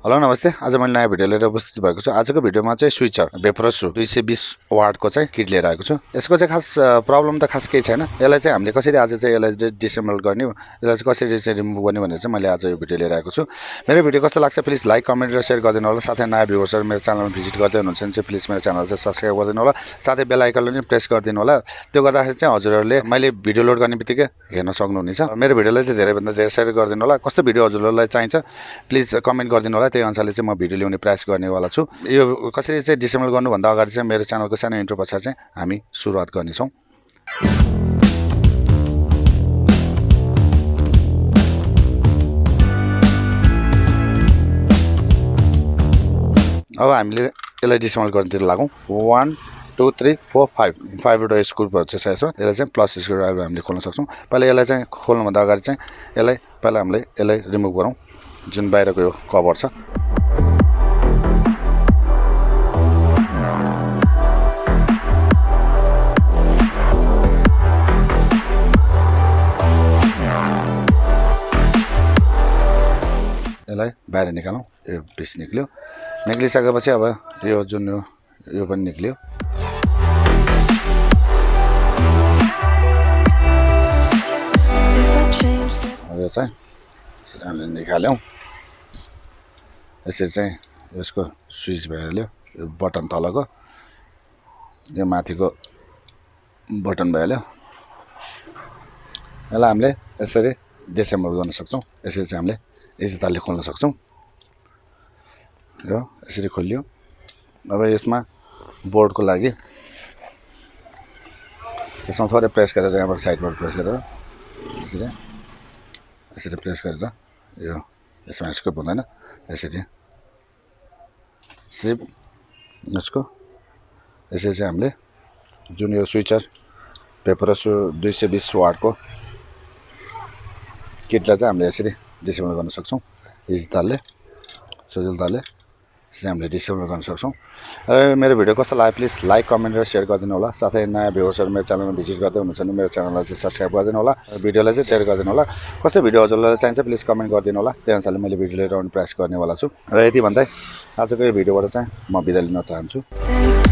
Hello नमस्ते। आज मैले नयाँ भिडियो लिएर उपस्थित भएको छु। आजको भिडियोमा चाहिँ स्विचर भेपोरेस्सो 220 वाटको चाहिँ किट लिएर आएको छु। यसको चाहिँ खास प्रब्लम त खास केही छैन। यसलाई चाहिँ हामीले कसरी आज चाहिँ यसलाई डिसेम्बल गर्ने, यसलाई चाहिँ कसरी चाहिँ रिमुभ गर्ने भनेर चाहिँ मैले आज यो भिडियो लिएर आएको छु। मेरो भिडियो कस्तो लाग्छ प्लिज लाइक कमेन्ट र सेयर गरिदिनु होला। साथै नयाँ भ्युअर्सहरु मेरो च्यानलमा भिजिट गर्दै हुनुहुन्छ भने चाहिँ प्लिज मेरो च्यानल चाहिँ सब्स्क्राइब गरिदिनु होला। साथै बेल आइकनलाई पनि प्रेस गरिदिनु होला। त्यो गर्दाखेरि चाहिँ हजुरहरूले मैले भिडियो लोड गर्ने बित्तिकै हेर्न सक्नुहुनेछ। मेरो भिडियोलाई चाहिँ धेरैभन्दा धेरै सेयर गरिदिनु होला। कस्तो भिडियो हजुरहरूलाई चाहिन्छ प्लिज कमेन्ट गरिदिनु होला। त्यही अनुसारले चाहिँ म भिडियो ल्याउने प्रयास गर्नेवाला छु। यो कसरी चाहिँ डिसेम्बल गर्नुभन्दा अगाडि चाहिँ मेरो च्यानलको सानो इन्ट्रो पछाडि चाहिँ हामी सुरुवात गर्नेछौँ। अब हामीले यसलाई डिसेम्बल गर्नेतिर लागौँ। 1 2 3 4 5 5वटा स्क्रुहरू चाहिँ छ। यसलाई चाहिँ प्लस स्क्रुड्राइभर हामीले खोल्न सक्छौँ। पहिला यसलाई चाहिँ खोल्नुभन्दा अगाडि चाहिँ यसलाई पहिला हामीले यसलाई रिमुभ गरौँ, जुन बाहिरको यो कभर छ। यसलाई बाहिर निकालौँ। यो पिस निक्ल्यो। निक्लिसकेपछि अब यो जुन यो पनि निक्ल्यो। अब यो चाहिँ यसरी हामीले निकाल्यौँ। यसरी चाहिँ यसको स्विच भइहाल्यो। यो बटन तलको, यो माथिको बटन भइहाल्यो। यसलाई हामीले यसरी डिसेम्बल गर्न सक्छौँ। यसरी चाहिँ हामीले यस्तो तालले खोल्न सक्छौँ। यो यसरी खोलियो। अब यसमा बोर्डको लागि यसमा थोरै प्रेस गरेर यहाँबाट साइडबाट प्रेस गरेर यसरी प्रेस गरेर यो यसमा स्क्रुप हुँदैन। यसरी सिप यसको यसरी चाहिँ हामीले जुन यो स्विचर भेपोरेस्सो 220 वाटको किटलाई चाहिँ हामीले यसरी डिसेम्बल गर्न सक्छौँ। इजी तालले, सजिलो तालले यसरी हामीले डिसेम्बल गर्न सक्छौँ। मेरो भिडियो कस्तो लाग्यो प्लिज लाइक कमेन्ट र सेयर गरिदिनु होला। साथै नयाँ भ्युअर्सहरु मेरो च्यानलमा भिजिट गर्दै हुनुहुन्छ भने मेरो च्यानललाई चाहिँ सब्स्क्राइब गरिदिनु होला। भिडियोलाई चाहिँ शेयर गरिदिनु होला। कस्तो भिडियो हजुरलाई चाहिन्छ प्लिज कमेन्ट गरिदिनु होला। त्यही अनुसारले मैले भिडियो लिएर आउने प्रयास गर्नेवाला छु। र यति भन्दै आजको यो भिडियोबाट चाहिँ म बिदा लिन चाहन्छु।